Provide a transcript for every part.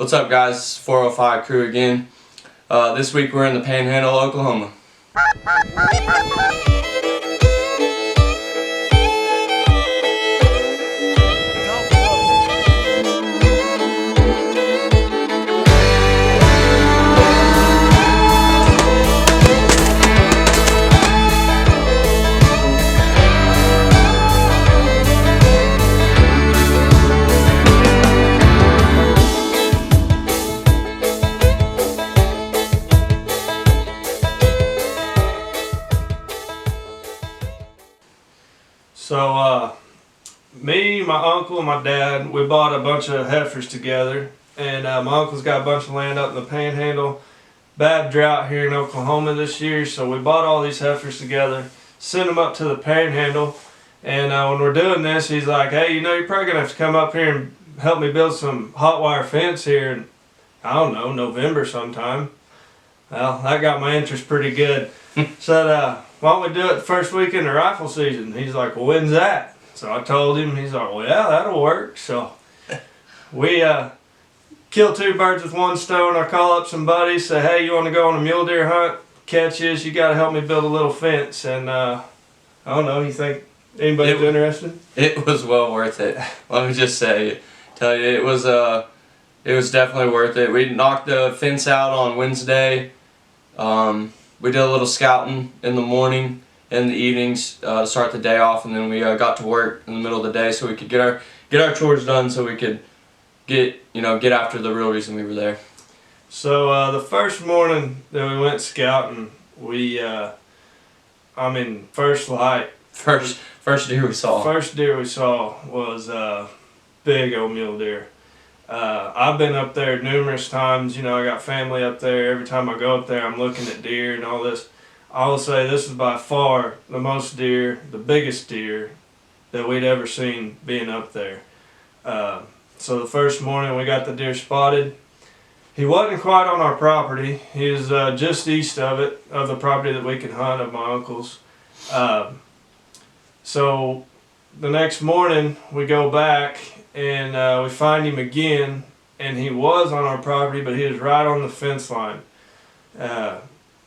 What's up, guys? It's 405 crew again. This week we're in the Panhandle, Oklahoma. So, me, my uncle, and my dad, we bought a bunch of heifers together. And my uncle's got a bunch of land up in the Panhandle. Bad drought here in Oklahoma this year, so we bought all these heifers together, sent them up to the Panhandle. And when we're doing this, he's like, hey, you're probably going to have to come up here and help me build some hot wire fence here in, I don't know, November sometime. Well, that got my interest pretty good. Said, why don't we do it the first weekend of rifle season? He's like, well, when's that? So I told him. He's like, well, yeah, that'll work. So we kill two birds with one stone. I call up some buddies, say, hey, you want to go on a mule deer hunt? Catch is, you got to help me build a little fence. And I don't know, you think anybody's interested? It was well worth it. Let me just tell you, it was definitely worth it. We knocked the fence out on Wednesday. We did a little scouting in the morning and the evenings to start the day off, and then we got to work in the middle of the day so we could get our chores done, so we could get after the real reason we were there. So the first morning that we went scouting, we first light. First deer we saw. First deer we saw was big old mule deer. I've been up there numerous times. I got family up there. Every time I go up there, I'm looking at deer and all this. I will say this is by far the most deer, the biggest deer that we'd ever seen being up there. So the first morning we got the deer spotted. He wasn't quite on our property. He was just east of it, of the property that we could hunt of my uncle's. So the next morning we go back and we find him again, and he was on our property, but he was right on the fence line.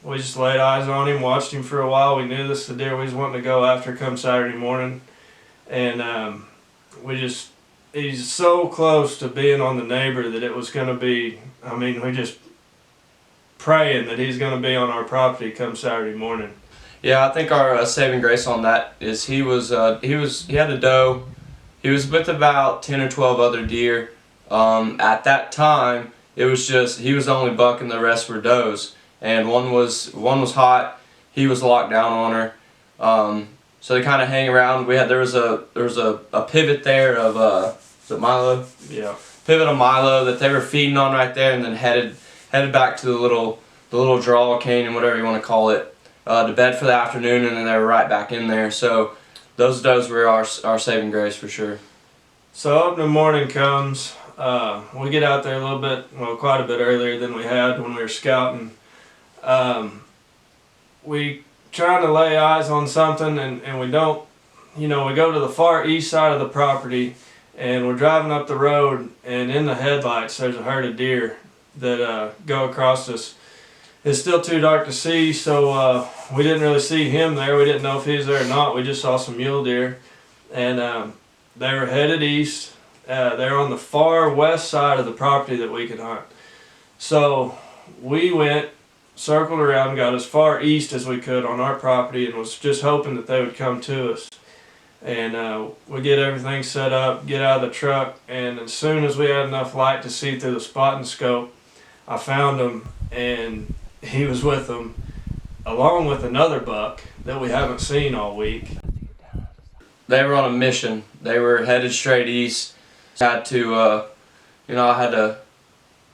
We just laid eyes on him, watched him for a while. We knew this was the deer we was wanting to go after come Saturday morning, and he's so close to being on the neighbor that it was going to be, we just praying that he's going to be on our property come Saturday morning. Yeah, I think our saving grace on that is he had a doe. He was with about 10 or 12 other deer. At that time, it was just, he was the only buck and the rest were does. And one was hot. He was locked down on her. So they kind of hang around. There was a pivot there of is it Milo? Yeah. Pivot of Milo that they were feeding on right there, and then headed back to the little draw canyon, whatever you want to call it, to bed for the afternoon, and then they were right back in there. So those does were our saving grace for sure. So up in the morning comes, we get out there a little bit, quite a bit earlier than we had when we were scouting. We trying to lay eyes on something, and we don't, we go to the far east side of the property, and we're driving up the road, and in the headlights there's a herd of deer that go across us. It's still too dark to see, so we didn't really see him there. We didn't know if he was there or not. We just saw some mule deer, and they were headed east. They're on the far west side of the property that we could hunt. So we went, circled around, got as far east as we could on our property, and was just hoping that they would come to us. And we get everything set up, get out of the truck, and as soon as we had enough light to see through the spotting scope, I found him, and he was with them, along with another buck that we haven't seen all week. They were on a mission. They were headed straight east. I had to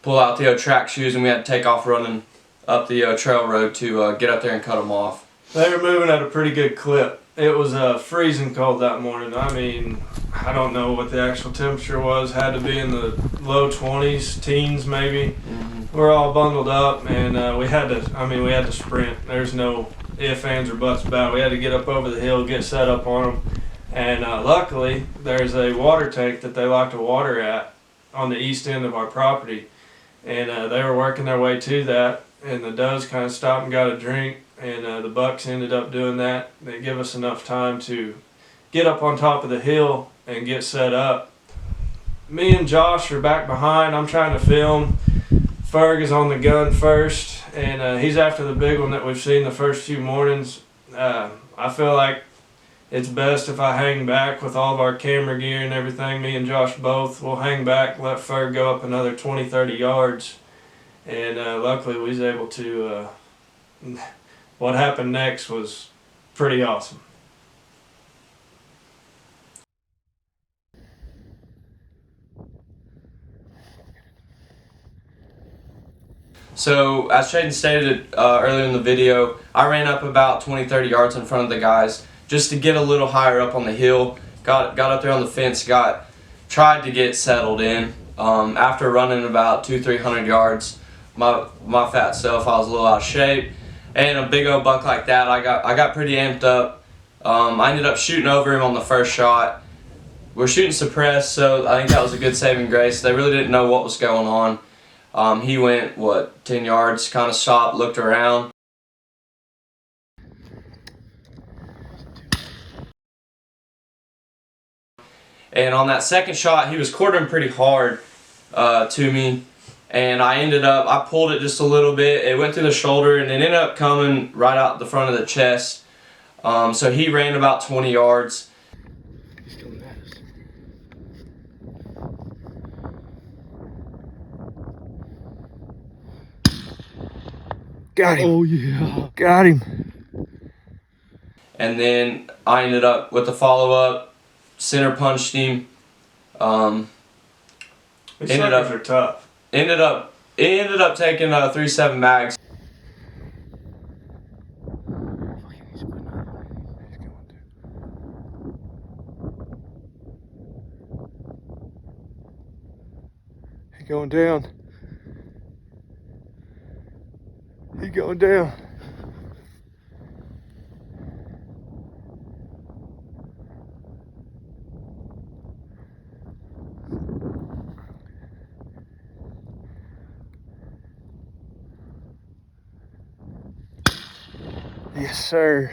pull out the track shoes, and we had to take off running up the trail road to get up there and cut them off. They were moving at a pretty good clip. It was freezing cold that morning. I don't know what the actual temperature was. Had to be in the low 20s, teens maybe. Mm-hmm. We're all bundled up, and we had to sprint. There's no ifs, ands, or buts about it. We had to get up over the hill, get set up on them, and luckily there's a water tank that they like to water at on the east end of our property, and they were working their way to that, and the does kind of stopped and got a drink, and the bucks ended up doing that. They give us enough time to get up on top of the hill and get set up. Me and Josh are back behind. I'm trying to film. Ferg is on the gun first, and he's after the big one that we've seen the first few mornings. I feel like it's best if I hang back with all of our camera gear and everything. Me and Josh both will hang back, let Ferg go up another 20-30 yards. And luckily we was able to, what happened next was pretty awesome. So, as Shaden stated earlier in the video, I ran up about 20-30 yards in front of the guys just to get a little higher up on the hill. Got up there on the fence, tried to get settled in. After running about 200-300 yards, my fat self, I was a little out of shape. And a big old buck like that, I got pretty amped up. I ended up shooting over him on the first shot. We're shooting suppressed, so I think that was a good saving grace. They really didn't know what was going on. He went, 10 yards, kind of stopped, looked around. And on that second shot, he was quartering pretty hard to me. And I pulled it just a little bit. It went through the shoulder and it ended up coming right out the front of the chest. So he ran about 20 yards. Got him. Oh yeah. Got him. And then I ended up with the follow-up, center punched him. These suckers are tough. Ended up taking 3.7 mags. He going down. He going down. Yes, sir.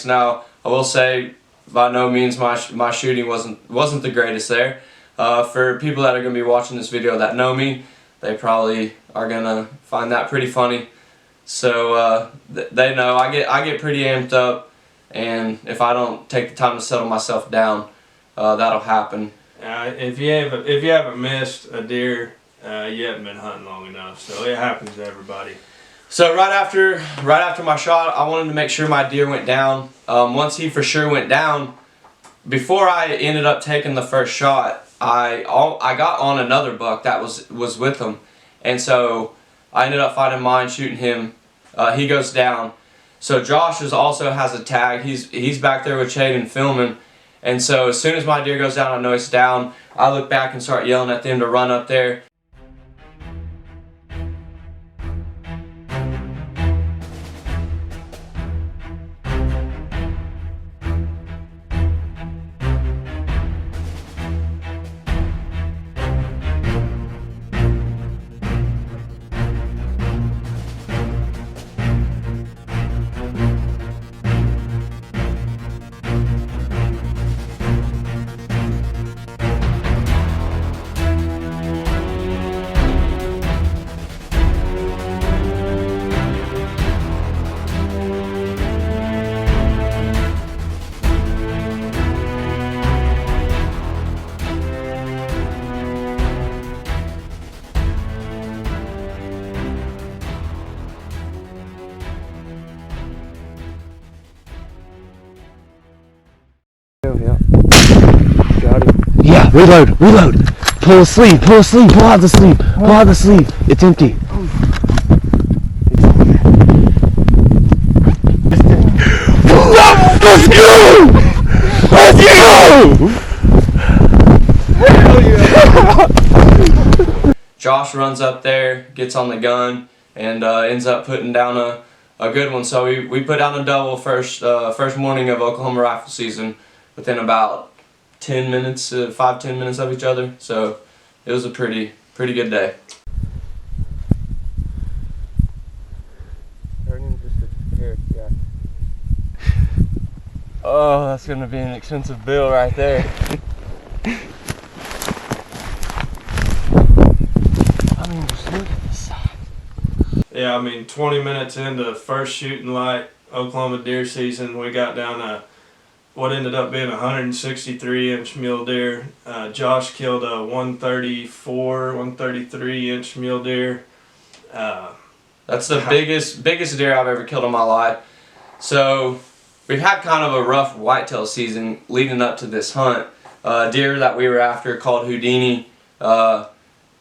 Now, I will say, by no means my shooting wasn't the greatest there. For people that are going to be watching this video that know me, they probably are going to find that pretty funny. So they know I get pretty amped up, and if I don't take the time to settle myself down, that'll happen. If you haven't missed a deer, you haven't been hunting long enough. So it happens to everybody. So right after my shot, I wanted to make sure my deer went down. Once he for sure went down, before I ended up taking the first shot, I got on another buck that was with him, and so I ended up finding mine, shooting him. He goes down. So Josh also has a tag. He's back there with Shaden filming, and so as soon as my deer goes down, I know it's down. I look back and start yelling at them to run up there. Yeah, reload. Pull a sleeve, pull out the sleeve, It's empty. Let's go! Let's go! Hell yeah. Josh runs up there, gets on the gun, and ends up putting down a good one. So we put down a double first morning of Oklahoma rifle season within about 10 minutes, 5-10 minutes of each other. So it was a pretty good day. Oh, that's gonna be an expensive bill right there. I mean, just look at this side. Yeah, I mean, 20 minutes into first shooting light Oklahoma deer season, we got down to what ended up being a 163-inch mule deer. Josh killed a 133-inch mule deer. That's the biggest deer I've ever killed in my life. So we've had kind of a rough whitetail season leading up to this hunt. Deer that we were after called Houdini.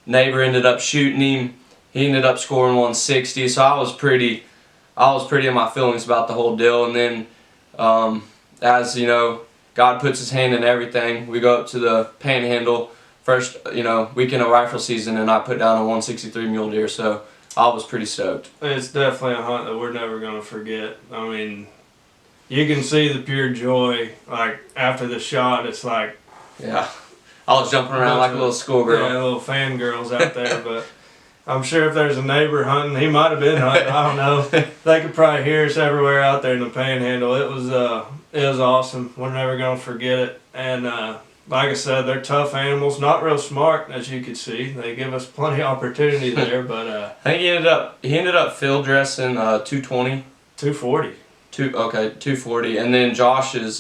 Neighbor ended up shooting him. He ended up scoring 160. So I was pretty in my feelings about the whole deal. And then, as you know, God puts His hand in everything. We go up to the panhandle first, weekend of rifle season, and I put down a 163 mule deer. So I was pretty stoked. It's definitely a hunt that we're never gonna forget. I mean, you can see the pure joy. Like after the shot, it's like, yeah, I was jumping around like a little schoolgirl. Yeah, little fangirls out there. But I'm sure if there's a neighbor hunting, he might have been hunting. I don't know. They could probably hear us everywhere out there in the panhandle. It was awesome. We're never gonna forget it. And like I said, they're tough animals. Not real smart, as you could see. They give us plenty of opportunity there. But I think he ended up field dressing 220. 240. 240, and then Josh's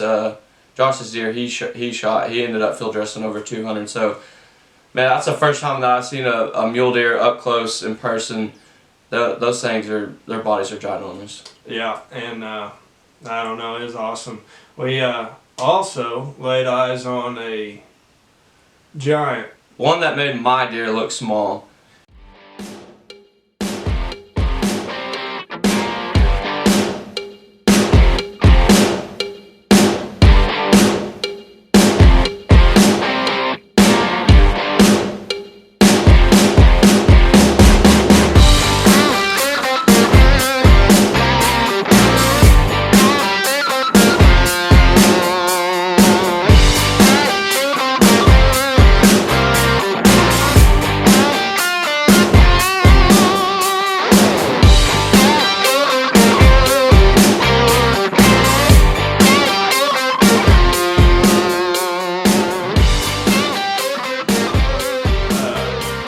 deer he ended up field dressing over 200. So man, that's the first time that I've seen a mule deer up close in person. Those things their bodies are ginormous. Yeah, and I don't know, it was awesome. We also laid eyes on a giant. One that made my deer look small.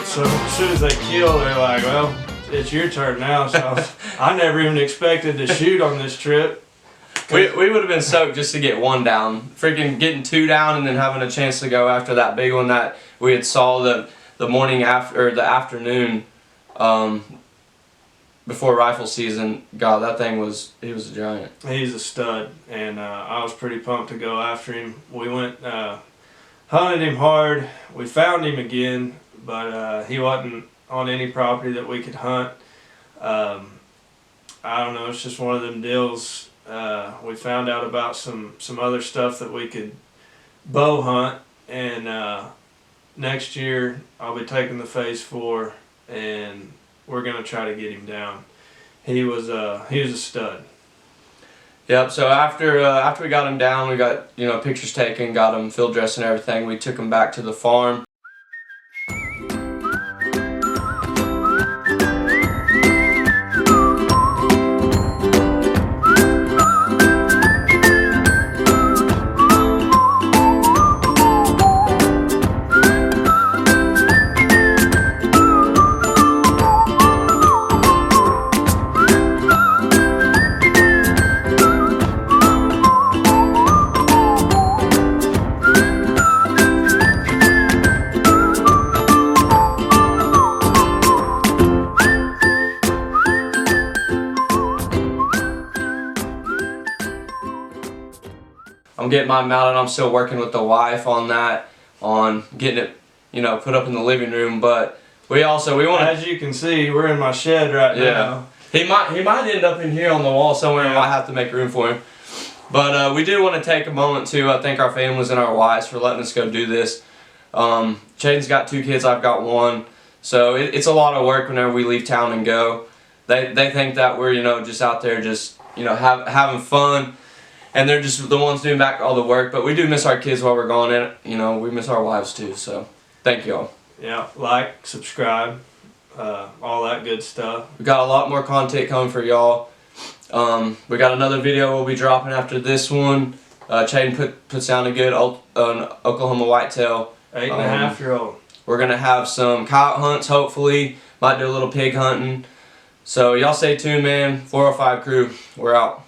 So as soon as they kill, they're like, well, it's your turn now. So I never even expected to shoot on this trip. We would have been stoked just to get one down. Freaking getting two down and then having a chance to go after that big one that we had saw the morning after, or the afternoon before rifle season. God, that thing he was a giant. He's a stud, and I was pretty pumped to go after him. We went, hunted him hard. We found him again, but he wasn't on any property that we could hunt. I don't know, it's just one of them deals. We found out about some other stuff that we could bow hunt, and next year I'll be taking the phase 4, and we're gonna try to get him down. He was a stud. Yep. So after we got him down, we got pictures taken, got him field dressed and everything. We took him back to the farm. I'm getting mine mounted. I'm still working with the wife on that, on getting it, put up in the living room. But we want to. As you can see, we're in my shed right now. He might end up in here on the wall somewhere. I might have to make room for him. But we do want to take a moment to thank our families and our wives for letting us go do this. Jaden's got 2 kids, I've got 1. So it's a lot of work whenever we leave town and go. They think that we're, just out there just, having fun. And they're just the ones doing back all the work. But we do miss our kids while we're gone, and, we miss our wives too. So thank y'all. Yeah, like, subscribe, all that good stuff. We got a lot more content coming for y'all. We got another video we'll be dropping after this one. Chaden puts down a good Oklahoma whitetail. 8.5-year-old. We're gonna have some coyote hunts, hopefully. Might do a little pig hunting. So y'all stay tuned, man. 405 crew, we're out.